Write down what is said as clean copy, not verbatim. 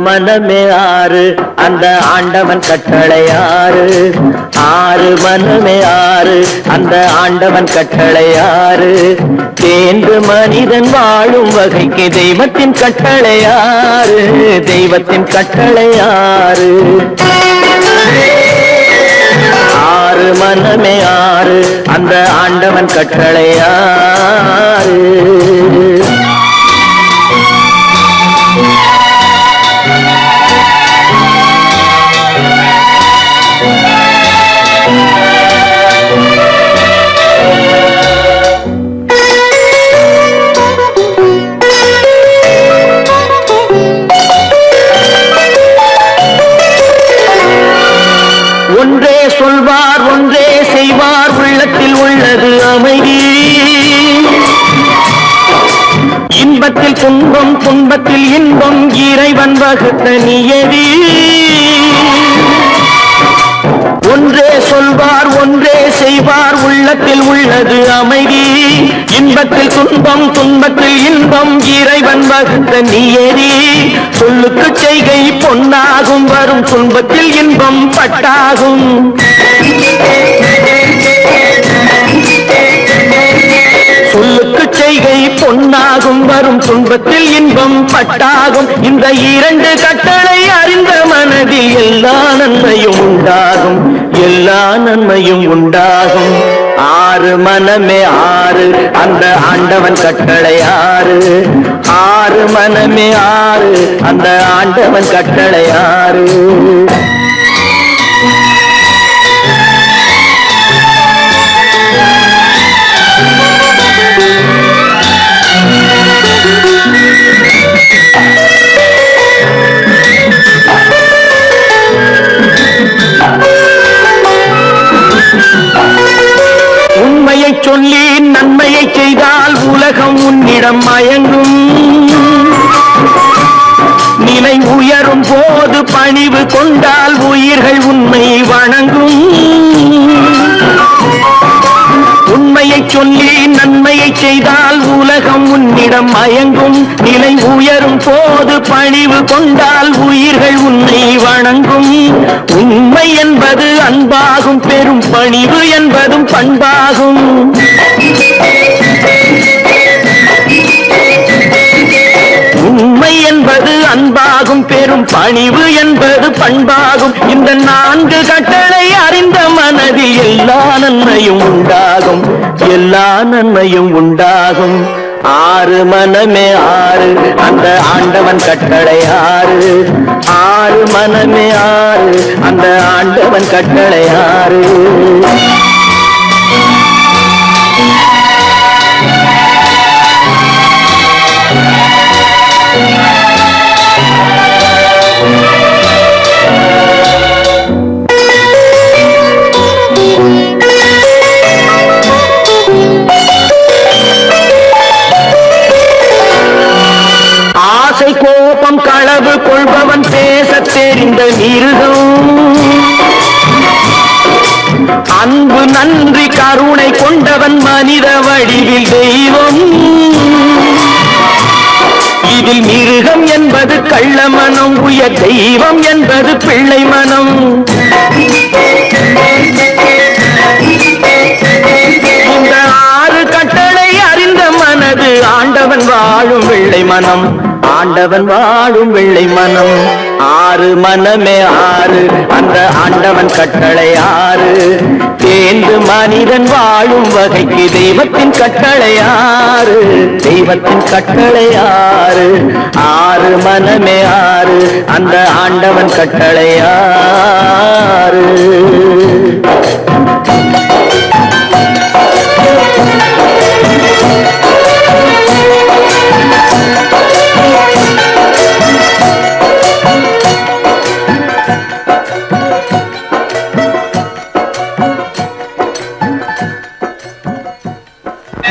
மனமே ஆறு அந்த ஆண்டவன் கட்டளை ஆறு. ஆறு மனமே ஆறு அந்த ஆண்டவன் கட்டளை ஆறு. தேர்ந்து மனிதன் வாழும் வகைக்கு தெய்வத்தின் கட்டளை ஆறு. தெய்வத்தின் கட்டளை ஆறு. ஆறு மனமே ஆறு அந்த ஆண்டவன் கட்டளை ஆறு. ஒன்றே சொல்வார் ஒன்றே செய்வார் உள்ளத்தில் உள்ளது அமைதி. இன்பத்தில் துன்பம் துன்பத்தில் இன்பம் இறைவன் வகுத்த நியதி. ஒன்றே சொல்வார் ஒன்றே செய்வார் உள்ளத்தில் உள்ளது அமைதி. இன்பத்தில் துன்பம் துன்பத்தில் இன்பம் இறைவன் வகுத்த நியதி. சொல்லுக்கு செய்கை பொன்னாகும் வரும் துன்பத்தில் இன்பம் பட்டாகும். சொல்லுக்கு செய்கை பொன்னாகும் வரும் துன்பத்தில் இன்பம் பட்டாகும். இந்த இரண்டு கட்டளை அறிந்த மனதில் எல்லா நன்மையும் உண்டாகும். எல்லா நன்மையும் உண்டாகும். ஆறு மனமே ஆறு அந்த ஆண்டவன் கட்டளை ஆறு. ஆறு மனமே ஆறு அந்த ஆண்டவன் கட்டளை ஆறு. உண்மையை சொல்லி நன்மையை செய்தால் உலகம் உன்னிடம் மயங்கும். நிலை உயரும் போது பணிவு கொண்டால் உயிர்கள் உன்னை வணங்கும். உண்மையை சொல்லி நன்மையை செய்தால் உலகம் உன்னிடம் மயங்கும். நிலை உயரும் போது பணிவு கொண்டால் உயிர்கள் உன்னை வணங்கும். உண்மை என்பது அன்பாகும் பெரும் பணிவு என்பதும் பண்பாகும். உண்மை என்பது அன்பாகும் பெரும் பணிவு என்பது பண்பாகும். இந்த நான்கு கட்டளை அறிந்த மனதில் எல்லா நன்மையும் உண்டாகும். எல்லா நன்மையும் உண்டாகும். ஆறு மனமே ஆறு அந்த ஆண்டவன் கட்டளை ஆறு. ஆறு மனமே ஆறு அந்த ஆண்டவன் கட்டளை ஆறு. ஆசை கோபம் களவு கொள்பவன் பேச தெரிந்த மிருகம். அன்பு நன்றி கருணை கொண்டவன் மனித வடிவில் தெய்வம். இதில் மிருகம் என்பது கள்ள மனம். உயர் தெய்வம் என்பது பிள்ளை மனம். இந்த ஆறு கட்டளை அறிந்த மனது ஆண்டவன் வாழும் வெள்ளை மனம். ஆண்டவன் வாழும் வெள்ளை மனம். ஆறு மனமே ஆறு அந்த ஆண்டவன் கட்டளை ஆறு. தேர்ந்து மனிதன் வாழும் வகைக்கு தெய்வத்தின் கட்டளை ஆறு. தெய்வத்தின் கட்டளை ஆறு. ஆறு மனமே ஆறு அந்த ஆண்டவன் கட்டளை ஆறு.